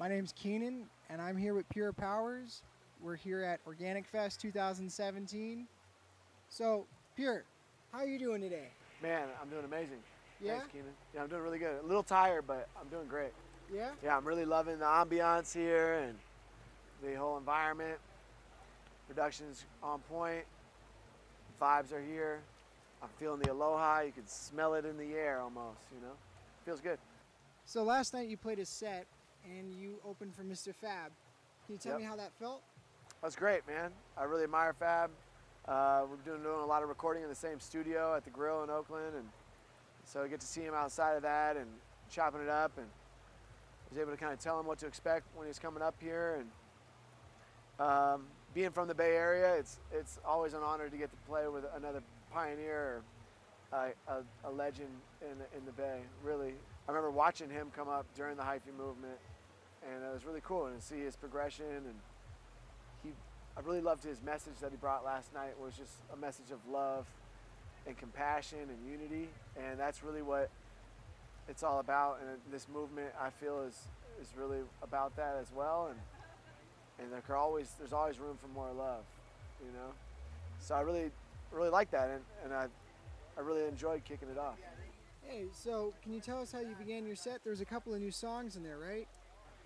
My name's Keenan, and I'm here with Pure Powers. We're here at Organic Fest 2017. So, Pure, how are you doing today? Man, I'm doing amazing. Yeah? Thanks, Keenan. Yeah, I'm doing really good. A little tired, but I'm doing great. Yeah? Yeah, I'm really loving the ambiance here and the whole environment. Production's on point. Vibes are here. I'm feeling the aloha. You can smell it in the air almost, you know? Feels good. So, last night you played a set and you opened for Mr. Fab. Can you tell Yep. me how that felt? That's great, man. I really admire Fab. We're doing a lot of recording in the same studio at the Grill in Oakland, and so I get to see him outside of that and chopping it up, and was able to kind of tell him what to expect when he's coming up here. And being from the Bay Area, it's always an honor to get to play with another pioneer or a legend in the Bay. Really, I remember watching him come up during the hyphy movement, and it was really cool and to see his progression. And I really loved his message that he brought last night. Was just a message of love and compassion and unity, and that's really what it's all about. And this movement, I feel, is really about that as well. And there's always room for more love, you know. So I really like that, and I really enjoyed kicking it off. Hey, so can you tell us how you began your set? There's a couple of new songs in there, right?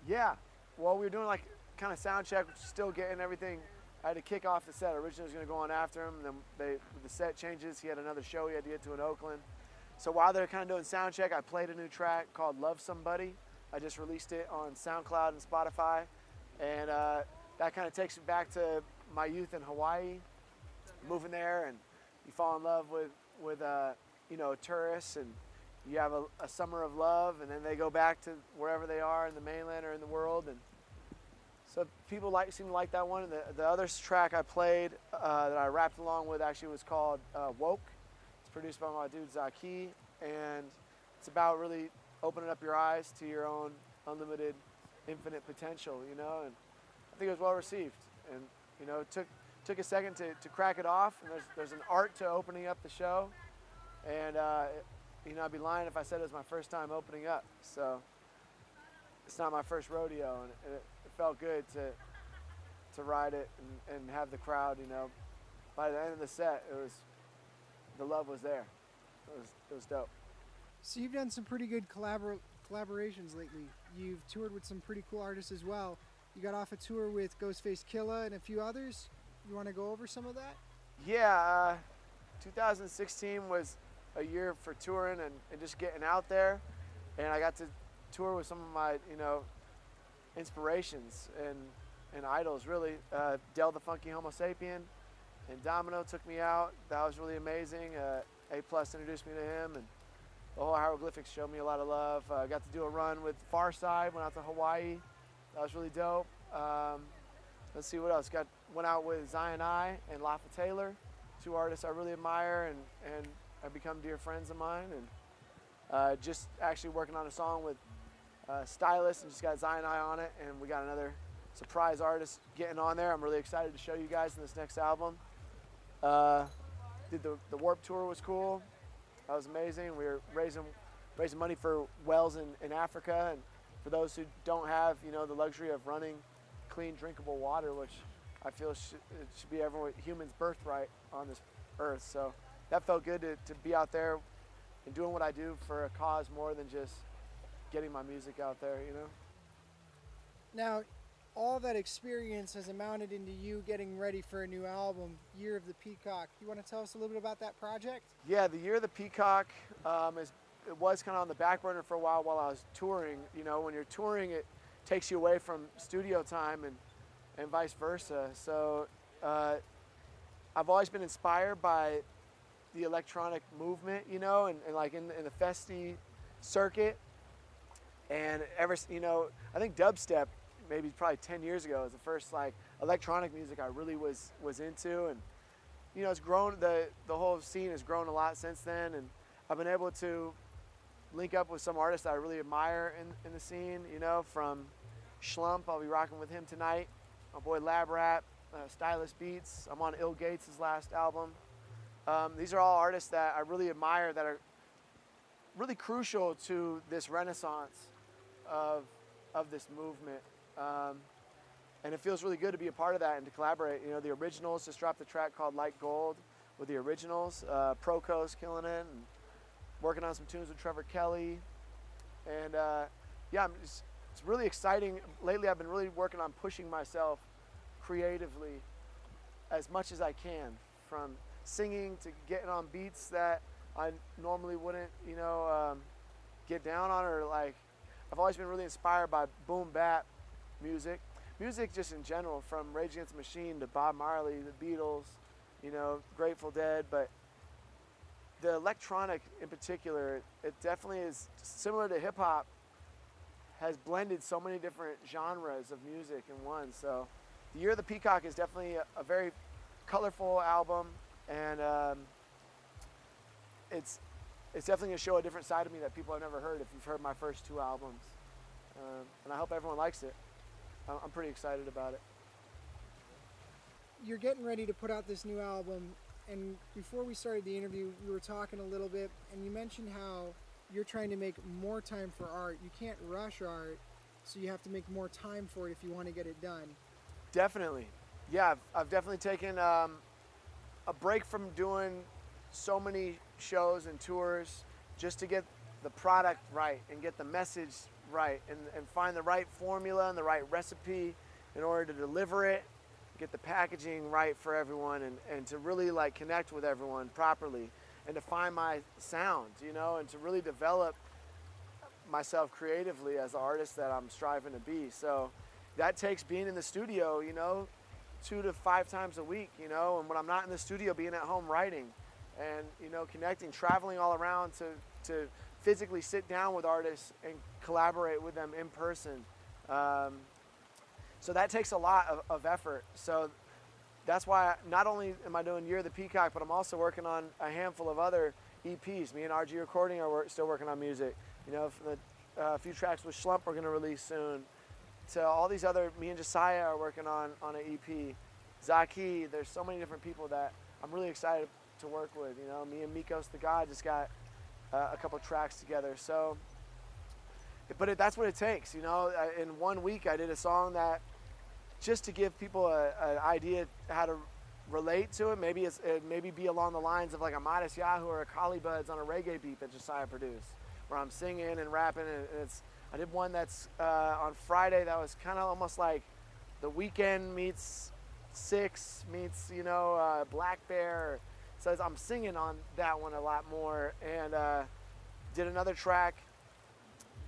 Yeah, well, we were doing like kind of sound check, still getting everything. I had to kick off the set. Originally, I was going to go on after him. Then with the set changes, he had another show he had to get to in Oakland. So while they're kind of doing sound check, I played a new track called "Love Somebody." I just released it on SoundCloud and Spotify, and that kind of takes me back to my youth in Hawaii, moving there, and you fall in love with tourists, and you have a summer of love, and then they go back to wherever they are in the mainland or in the world, and so people seem to like that one. And the other track I played that I rapped along with actually was called "Woke." It's produced by my dude Zaki, and it's about really opening up your eyes to your own unlimited, infinite potential, you know. And I think it was well received, and you know, it took a second to crack it off. And there's an art to opening up the show, and I'd be lying if I said it was my first time opening up. So it's not my first rodeo, and it felt good to ride it and have the crowd. You know, by the end of the set, the love was there. It was dope. So you've done some pretty good collaborations lately. You've toured with some pretty cool artists as well. You got off a tour with Ghostface Killah and a few others. You want to go over some of that? Yeah, 2016 was a year for touring and just getting out there, and I got to tour with some of my inspirations and idols, really. Del the Funky Homo Sapien and Domino took me out. That was really amazing. A+ introduced me to him, and the whole Hieroglyphics showed me a lot of love. I got to do a run with Farside, went out to Hawaii. That was really dope. Let's see what else. Went out with Zion I and Lafa Taylor, two artists I really admire and have become dear friends of mine. And just actually working on a song with Stylist, and just got Zion I on it, and we got another surprise artist getting on there. I'm really excited to show you guys in this next album. Did the Warped Tour was cool. That was amazing. We were raising money for wells in Africa, and for those who don't have the luxury of running clean drinkable water, which I feel it should be everyone human's birthright on this earth. So that felt good to be out there and doing what I do for a cause more than just getting my music out there, you know. Now, all that experience has amounted into you getting ready for a new album, Year of the Peacock. You want to tell us a little bit about that project? Yeah, the Year of the Peacock it was kind of on the back burner for a while I was touring. You know, when you're touring, it takes you away from studio time and vice versa. So I've always been inspired by the electronic movement, and like in the Festi circuit. And I think dubstep, maybe probably 10 years ago, was the first like electronic music I really was into. And it's grown, the whole scene has grown a lot since then, and I've been able to link up with some artists that I really admire in the scene, from Schlump. I'll be rocking with him tonight. My boy Lab Rap, Stylist Beats. I'm on Ill Gates' last album. These are all artists that I really admire, that are really crucial to this renaissance of of this movement. And it feels really good to be a part of that and to collaborate. You know, the Originals just dropped a track called Like Gold with the Originals. Proco's killing it, and working on some tunes with Trevor Kelly. And yeah, it's really exciting. Lately, I've been really working on pushing myself creatively as much as I can, from singing to getting on beats that I normally wouldn't, you know, get down on, or like, I've always been really inspired by boom bap music. Music just in general, from Rage Against the Machine to Bob Marley, the Beatles, you know, Grateful Dead, but the electronic in particular, it definitely is similar to hip hop, has blended so many different genres of music in one. So The Year of the Peacock is definitely a very colorful album, and it's definitely going to show a different side of me that people have never heard if you've heard my first two albums. And I hope everyone likes it. I'm pretty excited about it. You're getting ready to put out this new album, and before we started the interview, we were talking a little bit, and you mentioned how you're trying to make more time for art. You can't rush art, so you have to make more time for it if you want to get it done. Definitely. Yeah, I've definitely taken a break from doing so many shows and tours just to get the product right and get the message right, and find the right formula and the right recipe in order to deliver it, get the packaging right for everyone, and to really like connect with everyone properly, and to find my sound, you know, and to really develop myself creatively as the artist that I'm striving to be. So that takes being in the studio, you know, 2 to 5 times a week, you know, and when I'm not in the studio, being at home writing and, you know, connecting, traveling all around to physically sit down with artists and collaborate with them in person. So that takes a lot of effort. So that's why not only am I doing Year of the Peacock, but I'm also working on a handful of other EPs. Me and RG Recording are still working on music. You know, a few tracks with Schlump we're going to release soon. To all these other, me and Josiah are working on an EP. Zaki, there's so many different people that I'm really excited to work with. You know, me and Mikos the God just got a couple tracks together. So, but that's what it takes. You know, in 1 week I did a song that, just to give people an idea how to relate to it. Maybe maybe be along the lines of like a Modest Yahoo or a Collie Buds on a reggae beat that Josiah produced, where I'm singing and rapping, and I did one that's on Friday that was kind of almost like The Weeknd meets Six meets, you know, Black Bear. So I'm singing on that one a lot more, and did another track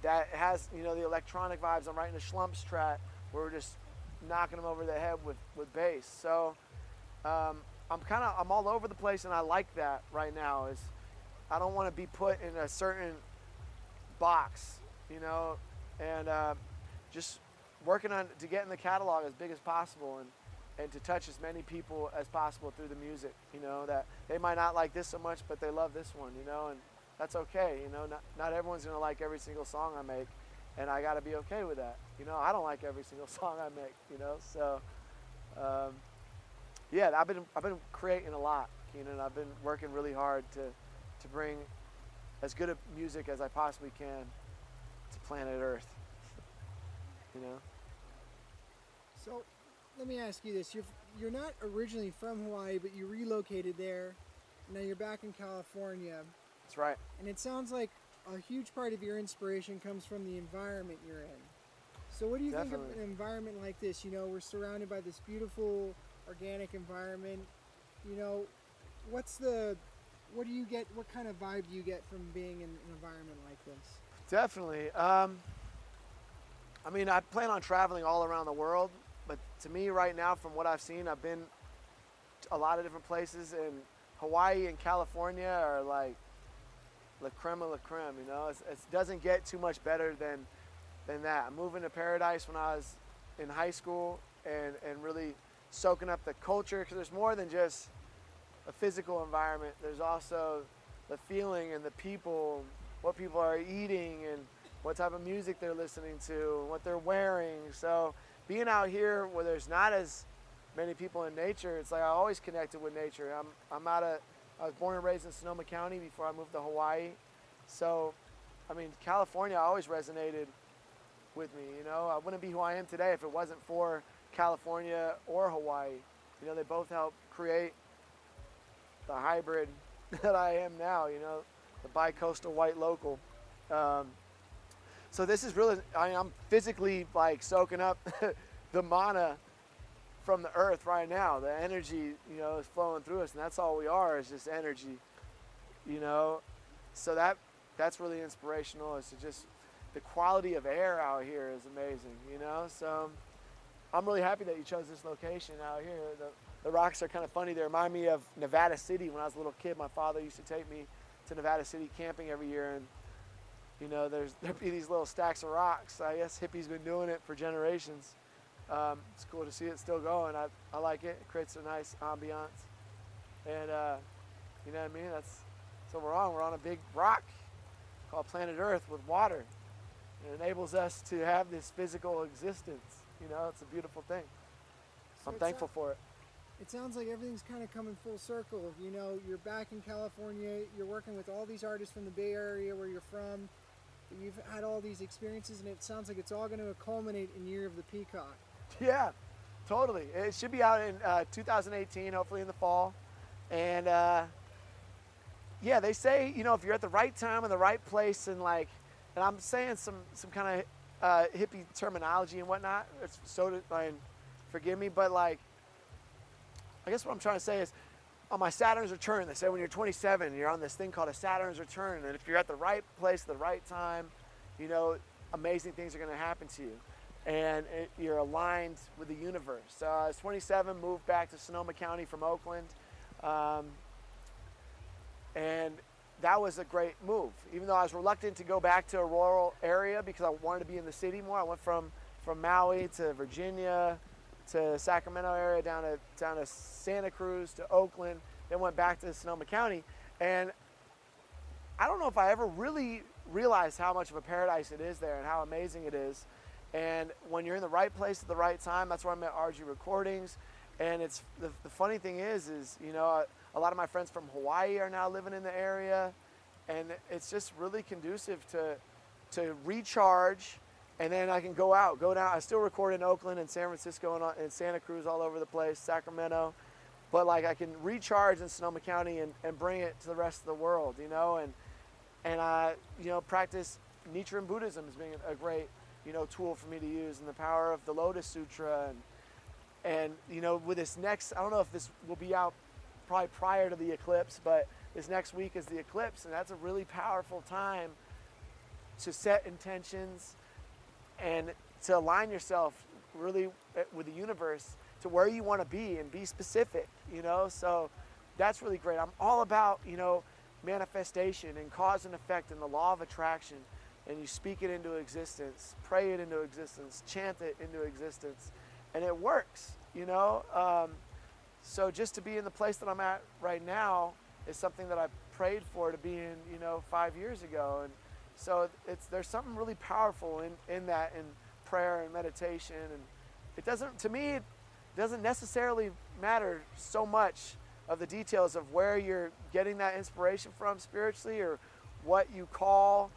that has, you know, the electronic vibes. I'm writing a Schlump's track where we're just knocking them over the head with bass. So I'm all over the place, and I like that right now. Is I don't want to be put in a certain box, you know, and just working on to get in the catalog as big as possible, and to touch as many people as possible through the music, you know, that they might not like this so much, but they love this one, you know, and that's okay, you know. Not everyone's gonna like every single song I make, and I gotta be okay with that, you know. I don't like every single song I make, you know. So yeah, I've been creating a lot, Keenan. I've been working really hard to bring as good of music as I possibly can to planet Earth, you know. So let me ask you this. You're not originally from Hawaii, but you relocated there. Now you're back in California. That's right. And it sounds like a huge part of your inspiration comes from the environment you're in. So what do you think of an environment like this? You know, we're surrounded by this beautiful organic environment. You know, what do you get, what kind of vibe do you get from being in an environment like this? Definitely. I mean, I plan on traveling all around the world, but to me right now, from what I've seen, I've been to a lot of different places, and Hawaii and California are like la creme of la creme, you know. It doesn't get too much better than that. I'm moving to Paradise when I was in high school, and really soaking up the culture, because there's more than just a physical environment. There's also the feeling and the people, what people are eating, and what type of music they're listening to, and what they're wearing. So being out here where there's not as many people in nature, it's like I always connected with nature. I was born and raised in Sonoma County before I moved to Hawaii. So, I mean, California, I always resonated with me. You know, I wouldn't be who I am today if it wasn't for California or Hawaii. You know, they both help create the hybrid that I am now, you know, the bi-coastal white local. So this is really, I'm physically like soaking up the mana from the earth right now. The energy, you know, is flowing through us, and that's all we are, is just energy, you know. So that's really inspirational. Is to just, the quality of air out here is amazing, you know. So I'm really happy that you chose this location out here. The rocks are kind of funny. They remind me of Nevada City. When I was a little kid, my father used to take me to Nevada City camping every year, and you know, there'd be these little stacks of rocks. I guess hippies been doing it for generations. It's cool to see it still going. I like it. It creates a nice ambiance. And you know what I mean? So we're on a big rock called planet Earth with water. It enables us to have this physical existence. You know, it's a beautiful thing. So I'm thankful for it. It sounds like everything's kind of coming full circle. You know, you're back in California, you're working with all these artists from the Bay Area where you're from. You've had all these experiences, and it sounds like it's all going to culminate in Year of the Peacock. Yeah, totally. It should be out in 2018, hopefully in the fall. And yeah, they say, you know, if you're at the right time in the right place, and like, and I'm saying some kind of hippie terminology and whatnot, forgive me, but like, I guess what I'm trying to say is, on my Saturn's return, they say when you're 27, you're on this thing called a Saturn's return, and if you're at the right place at the right time, you know, amazing things are going to happen to you, and you're aligned with the universe. I was 27, moved back to Sonoma County from Oakland, and that was a great move. Even though I was reluctant to go back to a rural area because I wanted to be in the city more, I went from Maui to Virginia, to Sacramento area, down to Santa Cruz, to Oakland, then went back to Sonoma County. And I don't know if I ever really realized how much of a paradise it is there and how amazing it is. And when you're in the right place at the right time, that's where I met RG Recordings. And it's the funny thing is, you know, a lot of my friends from Hawaii are now living in the area, and it's just really conducive to recharge. And then I can go down. I still record in Oakland and San Francisco and Santa Cruz, all over the place, Sacramento. But like, I can recharge in Sonoma County and bring it to the rest of the world, you know, and I, you know, practice Nichiren Buddhism as being a great, you know, tool for me to use, and the power of the Lotus Sutra, and you know, with this next, I don't know if this will be out probably prior to the eclipse, but this next week is the eclipse, and that's a really powerful time to set intentions and to align yourself really with the universe to where you want to be, and be specific, you know. So that's really great. I'm all about, you know, manifestation and cause and effect and the law of attraction, and you speak it into existence, pray it into existence, chant it into existence, and it works, you know. So just to be in the place that I'm at right now is something that I prayed for to be in, you know, 5 years ago. And so there's something really powerful in that, in prayer and meditation. And it doesn't, to me, it doesn't necessarily matter so much of the details of where you're getting that inspiration from spiritually, or what you call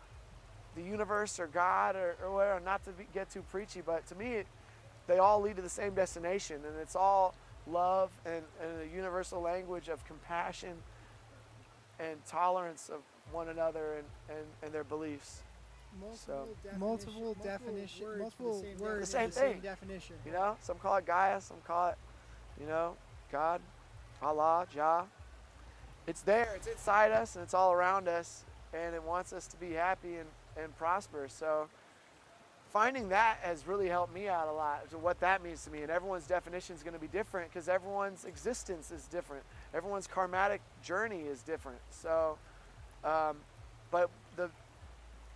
the universe or God or whatever, not to get too preachy, but to me, they all lead to the same destination, and it's all love and a universal language of compassion and tolerance of one another and their beliefs. Multiple words, the same thing. Definition. You know, some call it Gaia, some call it, you know, God, Allah, Jah. It's there, it's inside us, and it's all around us, and it wants us to be happy and prosper. So finding that has really helped me out a lot, to what that means to me. And everyone's definition is going to be different, because everyone's existence is different. Everyone's karmatic journey is different. So, but the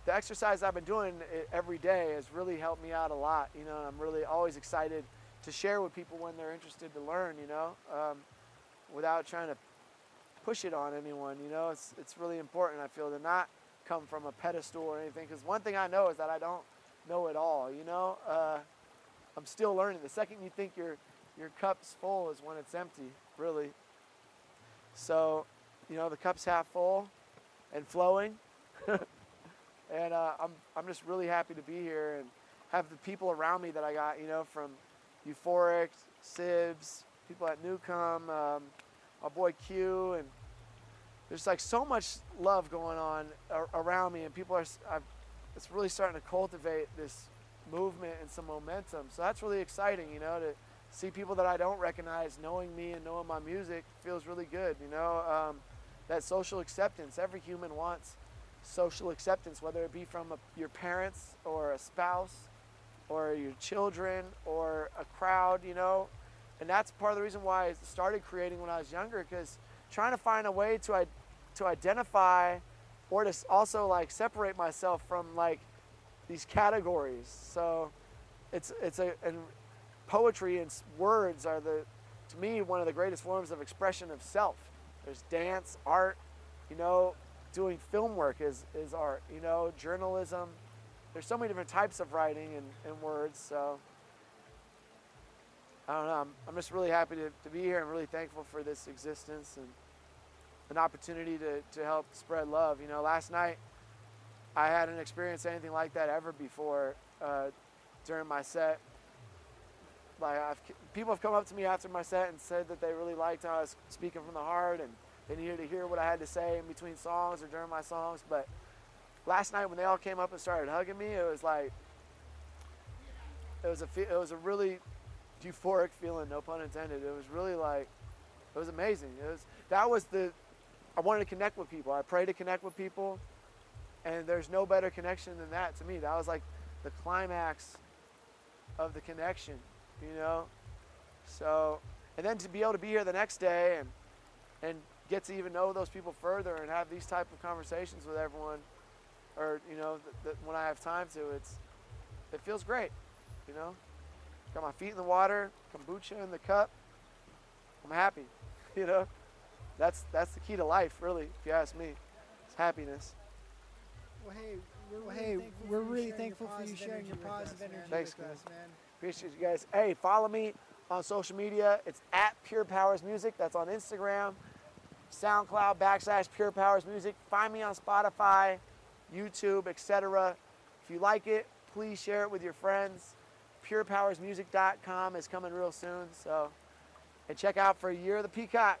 exercise I've been doing every day has really helped me out a lot. You know, I'm really always excited to share with people when they're interested to learn, you know, without trying to push it on anyone. You know, it's really important, I feel, to not come from a pedestal or anything, because one thing I know is that I don't know it all, you know. I'm still learning. The second you think your cup's full is when it's empty, really. So, you know, the cup's half full and flowing. And I'm just really happy to be here, have the people around me that I got, you know, from Euphoric, Sibs, people at Newcomb, my boy Q, and there's like so much love going on around me, and people are, it's really starting to cultivate this movement and some momentum. So that's really exciting, you know, to see people that I don't recognize knowing me and knowing my music feels really good, you know. That social acceptance, every human wants social acceptance, whether it be from your parents or a spouse or your children or a crowd, you know. And that's part of the reason why I started creating when I was younger, because trying to find a way to identify or to also like separate myself from like these categories. So and poetry and words are to me, one of the greatest forms of expression of self. There's dance, art, you know, doing film work is art, you know, journalism. There's so many different types of writing and words. So I don't know, I'm just really happy to be here. I'm really thankful for this existence and an opportunity to help spread love. You know, last night I hadn't experienced anything like that ever before during my set. Like people have come up to me after my set and said that they really liked how I was speaking from the heart and they needed to hear what I had to say in between songs or during my songs. But last night when they all came up and started hugging me, it was like, it was a really euphoric feeling, no pun intended. It was really like, it was amazing. I wanted to connect with people. I pray to connect with people, and there's no better connection than that to me. That was like the climax of the connection, you know? So, and then to be able to be here the next day and get to even know those people further and have these type of conversations with everyone, or, you know, when I have time to, it feels great, you know? Got my feet in the water, kombucha in the cup. I'm happy, you know? That's the key to life, really, if you ask me. It's happiness. Well, hey, we're really thankful for you sharing your positive energy with us, man. Appreciate you guys. Hey, follow me on social media. It's at Pure Powers Music. That's on Instagram, SoundCloud /Pure Powers Music. Find me on Spotify, YouTube, etc. If you like it, please share it with your friends. PurePowersMusic.com is coming real soon. So, and check out for Year of the Peacock.